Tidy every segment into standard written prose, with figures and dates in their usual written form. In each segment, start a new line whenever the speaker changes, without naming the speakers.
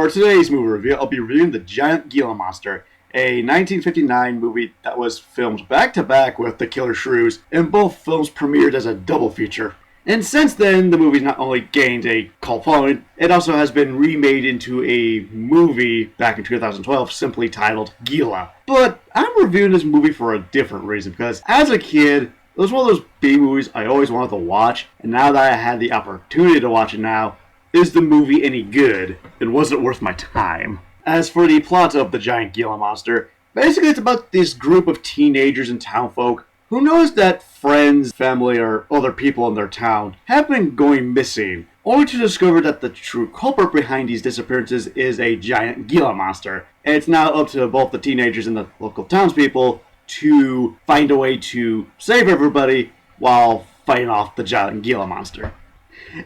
For today's movie review, I'll be reviewing The Giant Gila Monster, a 1959 movie that was filmed back-to-back with The Killer Shrews, and both films premiered as a double feature. And since then, the movie's not only gained a cult following, it also has been remade into a movie back in 2012 simply titled Gila. But I'm reviewing this movie for a different reason, because as a kid, it was one of those B-movies I always wanted to watch, and now that I had the opportunity to watch it now, is the movie any good? And was it worth my time? As for the plot of The Giant Gila Monster, basically it's about this group of teenagers and townfolk who notice that friends, family, or other people in their town have been going missing, only to discover that the true culprit behind these disappearances is a giant Gila monster. And it's now up to both the teenagers and the local townspeople to find a way to save everybody while fighting off the giant Gila monster.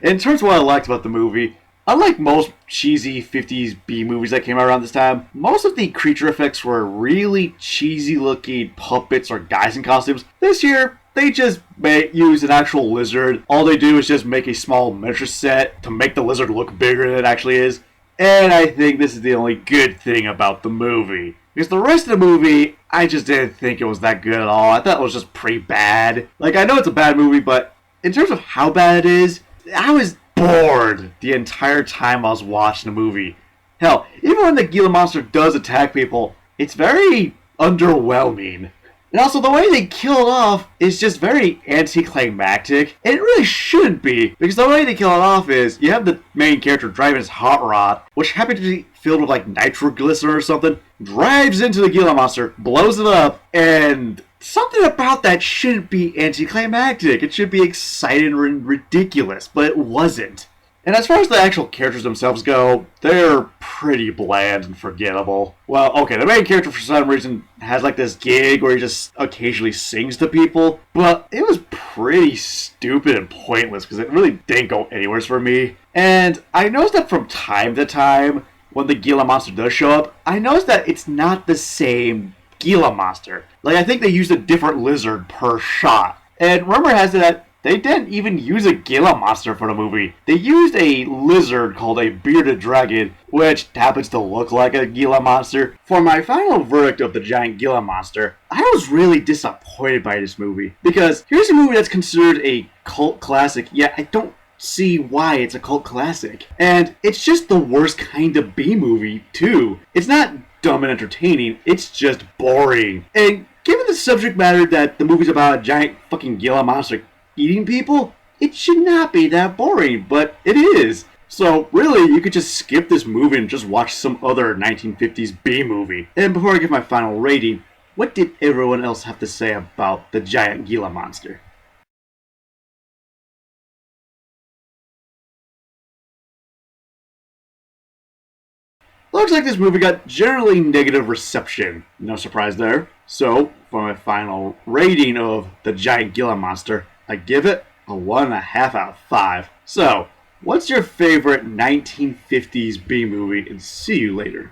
In terms of what I liked about the movie, unlike most cheesy 50s B movies that came out around this time, most of the creature effects were really cheesy looking puppets or guys in costumes. This year, they just use an actual lizard. All they do is just make a small miniature set to make the lizard look bigger than it actually is. And I think this is the only good thing about the movie. Because the rest of the movie, I just didn't think it was that good at all. I thought it was just pretty bad. Like, I know it's a bad movie, but in terms of how bad it is, I was bored the entire time I was watching the movie. Hell, even when the Gila Monster does attack people, it's very underwhelming. And also, the way they kill it off is just very anticlimactic. And it really shouldn't be, because the way they kill it off is, you have the main character driving his hot rod, which happens to be filled with like nitroglycerin or something, drives into the Gila Monster, blows it up, and something about that shouldn't be anticlimactic. It should be exciting and ridiculous, but it wasn't. And as far as the actual characters themselves go, they're pretty bland and forgettable. Well, okay, the main character for some reason has like this gig where he just occasionally sings to people, but it was pretty stupid and pointless because it really didn't go anywhere for me. And I noticed that from time to time, when the Gila Monster does show up, I noticed that it's not the same Gila Monster. Like, I think they used a different lizard per shot. And rumor has it that they didn't even use a Gila Monster for the movie. They used a lizard called a bearded dragon, which happens to look like a Gila Monster. For my final verdict of The Giant Gila Monster, I was really disappointed by this movie. Because here's a movie that's considered a cult classic, yet I don't see why it's a cult classic. And it's just the worst kind of B-movie, too. It's not dumb and entertaining, it's just boring. And given the subject matter that the movie's about a giant fucking Gila Monster eating people, it should not be that boring, but it is. So really, you could just skip this movie and just watch some other 1950s B movie. And before I give my final rating, what did everyone else have to say about the Giant Gila Monster? Looks like this movie got generally negative reception. No surprise there. So, for my final rating of The Giant Gila Monster, I give it a 1.5 out of 5. So, what's your favorite 1950s B movie? And see you later.